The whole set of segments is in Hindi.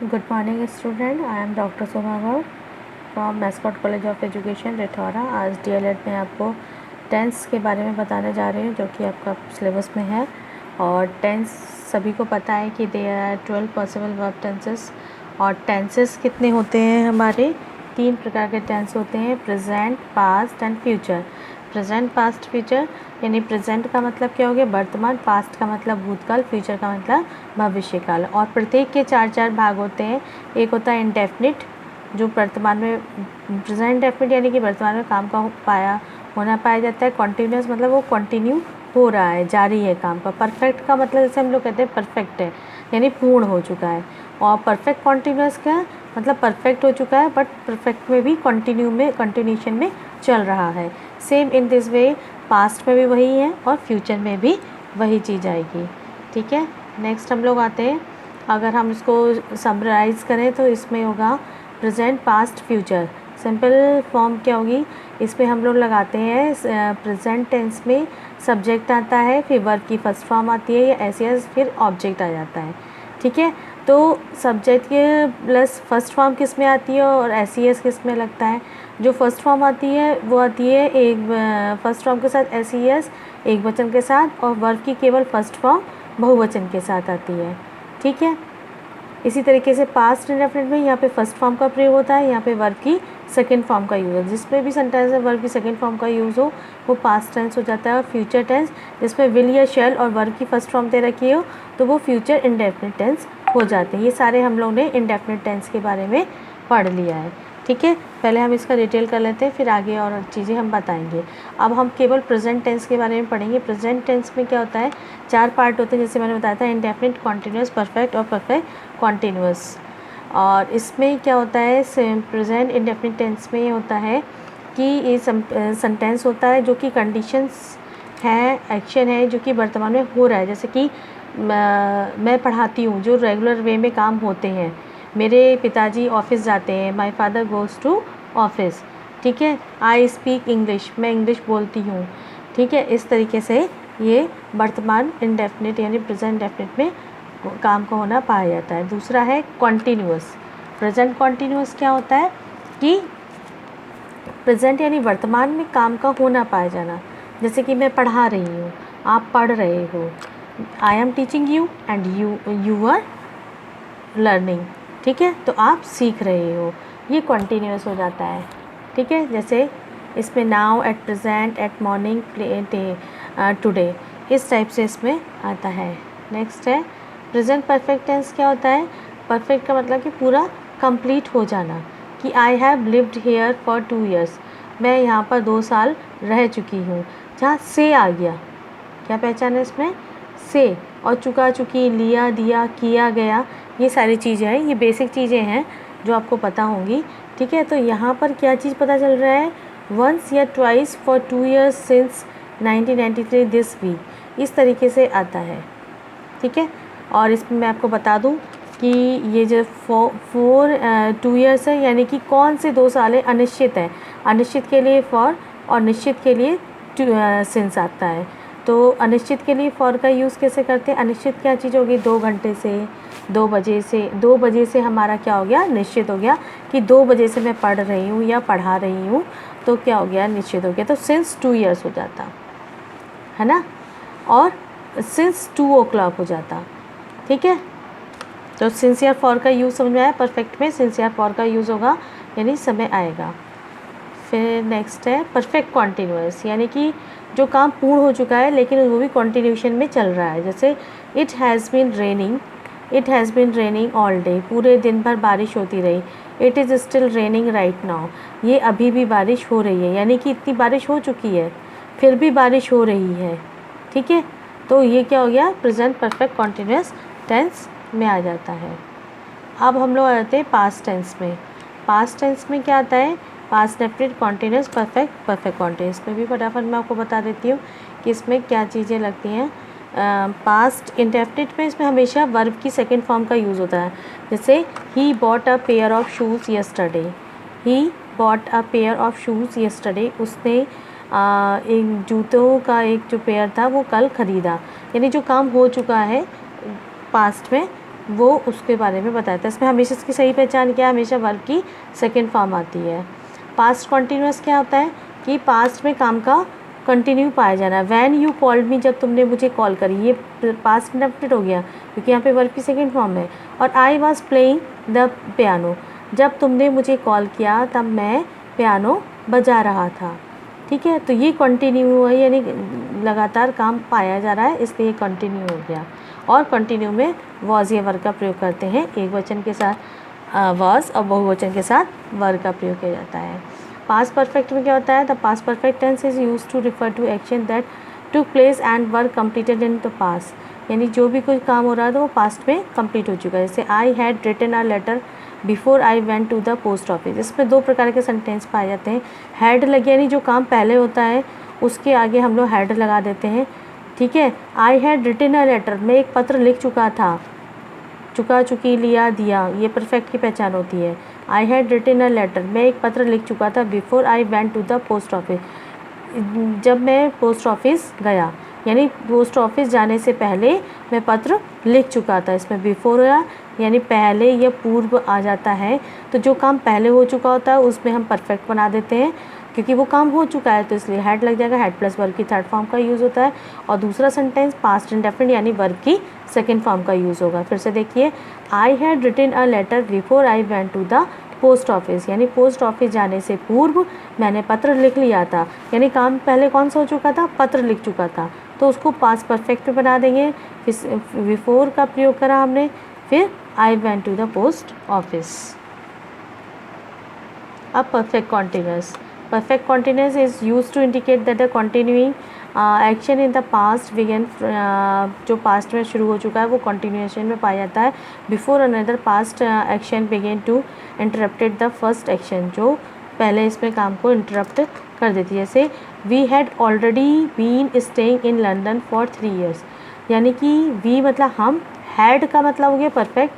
Good morning student, I am Dr. Soma Gaur from Mascot College of Education Rithaura. आज DLED में आपको टेंस के बारे में बताने जा रही हूँ जो कि आपका सिलेबस में है। और टेंस सभी को पता है कि they are 12 possible verb tenses. और टेंसेस कितने होते हैं हमारे? 3 प्रकार के टेंस होते हैं, present, past and future. Present, past, future यानी प्रेजेंट का मतलब क्या हो गया? वर्तमान, पास्ट का मतलब भूतकाल, फ्यूचर का मतलब भविष्यकाल। और प्रत्येक के 4 भाग होते हैं। एक होता है इंडेफिनिट जो वर्तमान में, प्रेजेंट डेफिनिट यानी कि वर्तमान में काम का होना पाया जाता है। कॉन्टीन्यूस मतलब वो कंटिन्यू हो रहा है, जारी है काम का। परफेक्ट का मतलब जैसे हम लोग कहते हैं परफेक्ट है यानी पूर्ण हो चुका है। और परफेक्ट कॉन्टीन्यूस का मतलब परफेक्ट हो चुका है बट परफेक्ट में भी कंटिन्यूशन में चल रहा है। Same in this way past में भी वही है और फ्यूचर में भी वही चीज़ आएगी। ठीक है, नेक्स्ट हम लोग आते हैं। अगर हम इसको समराइज़ करें तो इसमें होगा present, past, future. Simple form क्या होगी? इसमें हम लोग लगाते हैं प्रेजेंट टेंस में सब्जेक्ट आता है, फिर वर्ब की फर्स्ट फॉर्म आती है या एस फिर ऑब्जेक्ट आ जाता है। ठीक है, तो सब्जेक्ट के प्लस फर्स्ट फॉर्म किस में आती है और एस किस में लगता है? जो फर्स्ट फॉर्म आती है वो आती है एक फर्स्ट फॉर्म के साथ एस एक वचन के साथ, और वर्ब की केवल फर्स्ट फॉर्म बहुवचन के साथ आती है। ठीक है, इसी तरीके से पास्ट इंडेफिनिट में यहाँ पे फर्स्ट फॉर्म का प्रयोग होता है, यहाँ पे वर्ब की सेकंड फॉर्म का यूज़ है। जिसमें भी सेंटेंस में वर्ब की सेकंड फॉर्म का यूज़ हो वो पास्ट टेंस हो जाता है। और फ्यूचर टेंस जिसमें विल या शैल और वर्ब की फर्स्ट फॉर्म दे रखी हो तो वो फ्यूचर इंडेफिनिट टेंस हो जाते हैं। ये सारे हम लोग ने इंडेफिनिट टेंस के बारे में पढ़ लिया है। ठीक है, पहले हम इसका डिटेल कर लेते हैं, फिर आगे और चीज़ें हम बताएंगे। अब हम केवल प्रेजेंट टेंस के बारे में पढ़ेंगे। प्रेजेंट टेंस में क्या होता है? 4 पार्ट होते हैं, जैसे मैंने बताया था, इंडेफिनिट, कॉन्टीन्यूअस, परफेक्ट और परफेक्ट कॉन्टीन्यूअस। और इसमें क्या होता है? प्रेजेंट इंडेफिनिट टेंस में ये होता है कि ये सेंटेंस होता है जो कि कंडीशंस हैं, एक्शन है जो कि वर्तमान में हो रहा है। जैसे कि मैं पढ़ाती हूँ, जो रेगुलर वे में काम होते हैं। मेरे पिताजी ऑफिस जाते हैं, my father goes to office. ठीक है, आई स्पीक इंग्लिश, मैं इंग्लिश बोलती हूँ। ठीक है, इस तरीके से ये वर्तमान इंडेफिनिट यानी प्रेजेंट इंडेफिनिट में काम का होना पाया जाता है। दूसरा है कॉन्टीन्यूअस। प्रेजेंट कॉन्टीन्यूअस क्या होता है कि प्रेजेंट यानी वर्तमान में काम का होना पाया जाना। जैसे कि मैं पढ़ा रही हूँ, आप पढ़ रहे हो, I am teaching you and you are learning. ठीक है, तो आप सीख रहे हो, ये कॉन्टीन्यूअस हो जाता है। ठीक है, जैसे इसमें now, at present, eight morning, today, इस टाइप से इसमें आता है। नेक्स्ट है प्रेजेंट परफेक्ट टेंस। क्या होता है? परफेक्ट का मतलब कि पूरा कंप्लीट हो जाना, कि I have lived here for 2 years, मैं यहाँ पर 2 साल रह चुकी हूँ। जहाँ से आ गया, क्या पहचान है इसमें? से। और चुका, चुकी, लिया, दिया, किया, गया, ये सारी चीज़ें हैं, ये बेसिक चीज़ें हैं जो आपको पता होंगी। ठीक है, तो यहाँ पर क्या चीज़ पता चल रहा है? वंस या twice for 2 years since 1993 this week, इस तरीके से आता है। ठीक है, और इसमें मैं आपको बता दूं कि ये जो 2 years है यानी कि कौन से 2 साल है? अनिश्चित है। अनिश्चित के लिए फॉर और निश्चित के लिए सिंस आता है। तो अनिश्चित के लिए फॉर का यूज़ कैसे करते हैं? अनिश्चित क्या चीज़ होगी? 2 घंटे से, 2 बजे से। 2 बजे से हमारा क्या हो गया? निश्चित हो गया कि 2 बजे से मैं पढ़ रही हूँ या पढ़ा रही हूँ, तो क्या हो गया? निश्चित हो गया। तो सिंस 2 years हो जाता है ना, और सिंस 2 o'clock हो जाता। ठीक है, तो सिंसियर फॉर का यूज़ समझ में आया? परफेक्ट में सिंसियर फॉर का यूज़ होगा यानी समय आएगा। फिर नेक्स्ट है परफेक्ट कॉन्टीन्यूअस, यानी कि जो काम पूर्ण हो चुका है लेकिन वो भी कॉन्टिन्यूशन में चल रहा है। जैसे it has been raining all day, पूरे दिन भर बारिश होती रही। It is still raining right now, ये अभी भी बारिश हो रही है, यानी कि इतनी बारिश हो चुकी है फिर भी बारिश हो रही है। ठीक है, तो ये क्या हो गया? प्रेजेंट परफेक्ट कॉन्टीन्यूअस टेंस में आ जाता है। अब हम लोग आ जाते हैं पास्ट टेंस में। पास्ट टेंस में क्या आता है? Past definite, continuous, perfect, perfect continuous. में भी फटाफट मैं आपको बता देती हूँ कि इसमें क्या चीज़ें लगती हैं। पास्ट इंडेफिनिट में इसमें हमेशा वर्ब की सेकंड फॉर्म का यूज़ होता है। जैसे he bought a pair of shoes yesterday, he bought a pair of shoes yesterday, उसने एक जूतों का एक जो पेयर था वो कल ख़रीदा। यानी जो काम हो चुका है पास्ट में वो उसके बारे में बताता है। इसमें हमेशा इसकी सही पहचान क्या है, हमेशा वर्ब की सेकंड फॉर्म आती है। पास्ट कॉन्टीन्यूअस क्या होता है कि पास्ट में काम का कंटिन्यू पाया जाना है। वैन यू कॉल्ड मी, जब तुमने मुझे कॉल करी, ये पास्ट इंडेफिनिट हो गया क्योंकि यहाँ पे वर्ब की सेकंड फॉर्म है। और I was playing the piano, जब तुमने मुझे कॉल किया तब मैं पियानो बजा रहा था। ठीक है, तो ये कंटिन्यू है, यानी लगातार काम पाया जा रहा है, इसलिए कंटिन्यू हो गया। और कंटिन्यू में वॉज या वर्ब का प्रयोग करते हैं, एक वचन के साथ वॉज और बहुवचन के साथ वर्ब का प्रयोग किया जाता है। पास्ट परफेक्ट में क्या होता है, the past perfect tense is used to refer to action that took place and work completed in the past, यानी जो भी कोई काम हो रहा है तो वो पास्ट में कंप्लीट हो चुका है। जैसे I had written a letter before I went to the post office. इसमें दो प्रकार के सेंटेंस पाए जाते हैं। हैड लगे यानी जो काम पहले होता है उसके आगे हम लोग हैड लगा देते हैं। ठीक है, I had written a letter, मैं एक पत्र लिख चुका था, चुका चुकी लिया दिया, ये परफेक्ट की पहचान होती है। I had written a letter, मैं एक पत्र लिख चुका था। Before I went to the post office, जब मैं पोस्ट ऑफिस गया, यानी पोस्ट ऑफिस जाने से पहले मैं पत्र लिख चुका था। इसमें बिफोर यानी पहले या पूर्व आ जाता है, तो जो काम पहले हो चुका होता है उसमें हम परफेक्ट बना देते हैं क्योंकि वो काम हो चुका है, तो इसलिए हैड लग जाएगा। हैड प्लस वर्ब की थर्ड फॉर्म का यूज़ होता है। और दूसरा सेंटेंस पास्ट इंडेफिनिट यानी वर्ब की सेकेंड फॉर्म का यूज़ होगा। फिर से देखिए, I had written a letter before I went to the post office, यानी पोस्ट ऑफिस जाने से पूर्व मैंने पत्र लिख लिया था, यानी काम पहले कौन सा हो चुका था, पत्र लिख चुका था, तो उसको पास्ट परफेक्ट में बना देंगे। फिर बिफोर का प्रयोग करा हमने, फिर I went to the post office. अब perfect continuous, perfect continuous is use to indicate that the continuing action in the past began, जो पास्ट में शुरू हो चुका है वो कंटिन्यूएशन में पाया जाता है। Before another past action began to interrupted the first action, जो पहले इसमें काम को इंटरप्ट कर देती है। जैसे we had already been staying in London for 3 years, यानी कि वी मतलब हम, हैड का मतलब हो गया परफेक्ट,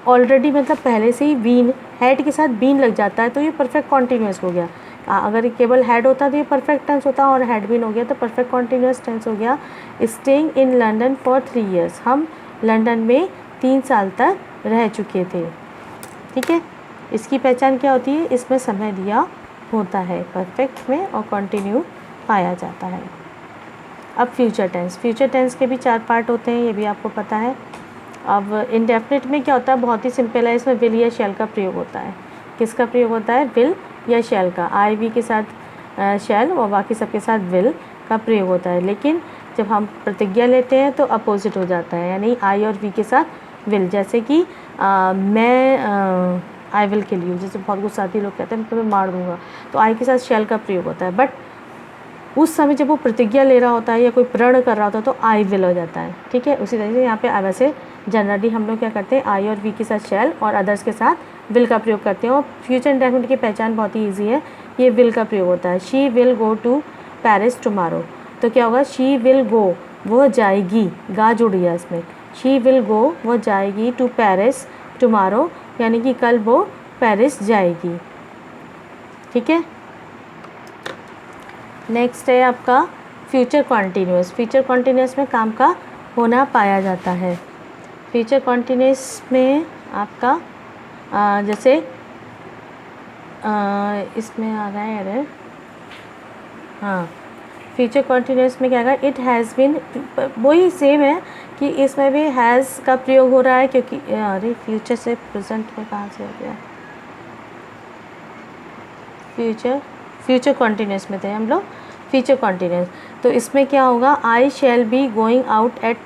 ऑलरेडी मतलब पहले से ही, बीन हैड के साथ बीन लग जाता है तो ये परफेक्ट कॉन्टीन्यूअस हो गया। अगर केवल हैड होता तो ये परफेक्ट टेंस होता, और हैड बीन हो गया तो परफेक्ट कॉन्टीन्यूअस टेंस हो गया। Staying in London for 3 years, हम लंदन में 3 साल तक रह चुके थे। ठीक है, इसकी पहचान क्या होती है, इसमें समय दिया होता है परफेक्ट में और कंटिन्यू पाया जाता है। अब फ्यूचर टेंस, फ्यूचर टेंस के भी 4 पार्ट होते हैं, ये भी आपको पता है। अब इंडेफिनिट में क्या होता है, बहुत ही सिंपल है, इसमें विल या शैल का प्रयोग होता है। किसका प्रयोग होता है, विल या शैल का। आई वी के साथ शैल और बाकी सबके साथ विल का प्रयोग होता है। लेकिन जब हम प्रतिज्ञा लेते हैं तो अपोजिट हो जाता है, यानी आई और वी के साथ विल। जैसे कि मैं आई विल किल यू, जैसे बहुत गुस्साती लोग कहते हैं मैं तुम्हें मार दूंगा, तो आई के साथ शैल का प्रयोग होता है। बट उस समय जब वो प्रतिज्ञा ले रहा होता है या कोई प्रण कर रहा होता है तो आई विल हो जाता है। ठीक है, उसी तरह से यहाँ पे वैसे जनरली हम लोग क्या करते हैं, आई और वी के साथ शैल और अदर्स के साथ विल का प्रयोग करते हैं। और फ्यूचर इंडेफिनिट की पहचान बहुत ही ईजी है, ये विल का प्रयोग होता है। She will go to Paris tomorrow, तो क्या होगा, शी विल गो, वो जाएगी, गा जुड़ गया इसमें, शी विल गो, वो जाएगी, टू पेरिस टुमारो, यानी कि कल वो पेरिस जाएगी। ठीक है, नेक्स्ट है आपका फ्यूचर कॉन्टीन्यूअस। फ्यूचर कॉन्टीन्यूअस में काम का होना पाया जाता है। फ्यूचर कॉन्टीन्यूअस में आपका जैसे इसमें आ रहा है एरर, हाँ, फ्यूचर कॉन्टीन्यूअस में क्या आएगा, इट हैज़ बीन, वही सेम है कि इसमें भी हैज़ का प्रयोग हो रहा है, क्योंकि अरे फ्यूचर से प्रेजेंट में कहाँ से हो गया, फ्यूचर कॉन्टीन्यूअस में थे हम लोग, फ्यूचर कॉन्टीन्यूअस। तो इसमें क्या होगा, I shall be going out at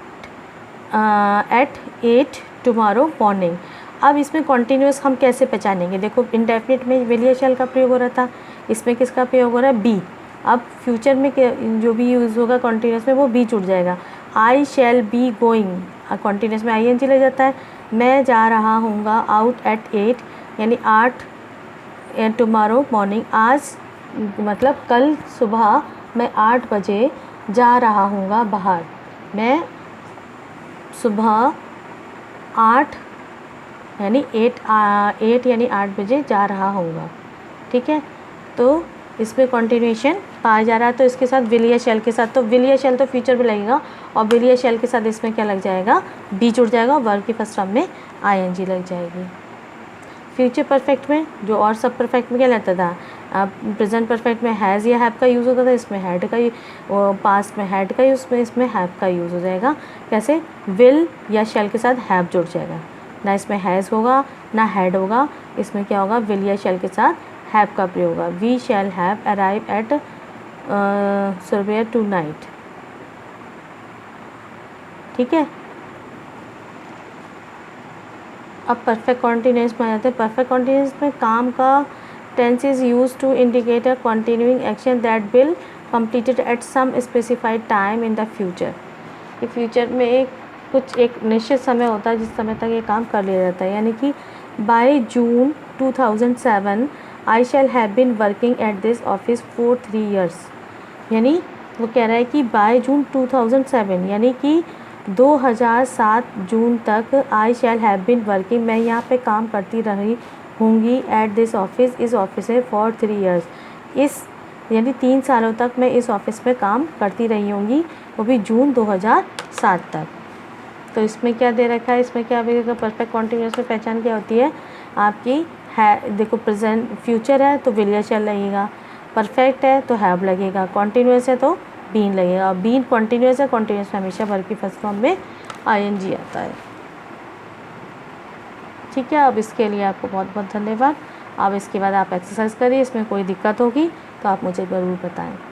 8 tomorrow morning. अब इसमें कॉन्टीन्यूअस हम कैसे पहचानेंगे, देखो इंडेफिनिट में विल या शैल का प्रयोग हो रहा था, इसमें किसका प्रयोग हो रहा है, बी। अब फ्यूचर में जो भी यूज़ होगा कॉन्टीन्यूअस में वो बी जुड़ जाएगा। आई शैल बी गोइंग, कॉन्टीन्यूअस में आई एन जी लग जाता है। मैं जा रहा हूँगा आउट एट 8, यानी 8 टुमारो मॉर्निंग, आज मतलब कल सुबह मैं 8 बजे जा रहा हूँगा बाहर। मैं सुबह 8 यानी 8 यानी 8 बजे जा रहा हूँगा। ठीक है, तो इसमें कंटिन्यूएशन पाया जा रहा है, तो इसके साथ विल या शैल के साथ, तो विल या शैल तो फ्यूचर में लगेगा और विल या शैल के साथ इसमें क्या लग जाएगा, बी जुड़ जाएगा और वर्ब की फर्स्ट फॉर्म में आईएनजी लग जाएगी। फ्यूचर परफेक्ट में जो और सब परफेक्ट में क्या लगता था, प्रेजेंट परफेक्ट में हैज़ या हैव का यूज़ होता था, इसमें हैड का, पास्ट में हैड का यूज़, इसमें हैव का यूज़ हो जाएगा। कैसे, विल या शैल के साथ हैव जुड़ जाएगा, ना इसमें हैज़ होगा ना हैड होगा, इसमें क्या होगा, विल या शैल के साथ हैव का प्रयोग होगा। We shall have arrive at surveyor tonight. ठीक है, अब परफेक्ट कॉन्टिन्यूस में आ जाते हैं। परफेक्ट कॉन्टिन्यूस में काम का tense is use to indicate a continuing action that will completed at some specified time in the future. कि फ्यूचर में कुछ एक निश्चित समय होता है जिस समय तक ये काम कर लिया जाता है। यानी कि by June 2007 I shall have been working at this office for 3 years। यानी वो कह रहा है कि बाय जून 2007 यानी कि 2007 जून तक आई शैल हैव बीन वर्किंग, मैं यहाँ पे काम करती रही होंगी एट दिस ऑफिस, इस ऑफिस में फॉर 3 years, इस यानी 3 सालों तक मैं इस ऑफिस में काम करती रही होंगी, वो भी जून 2007 तक। तो इसमें क्या दे रखा है, इसमें क्या लगेगा, परफेक्ट कॉन्टिन्यूस में पहचान क्या होती है आपकी, है देखो प्रेजेंट फ्यूचर है तो विल या शैल लगेगा, परफेक्ट है तो हैव लगेगा, कॉन्टिन्यूस है तो बीन लगेगा। बीन कॉन्टिन्यूस है, कॉन्टिन्यूस में हमेशा वर्ब की फर्स्ट फॉर्म में आईएनजी आता है। ठीक है, अब इसके लिए आपको बहुत बहुत धन्यवाद। अब इसके बाद आप एक्सरसाइज करिए, इसमें कोई दिक्कत होगी तो आप मुझे ज़रूर बताएं।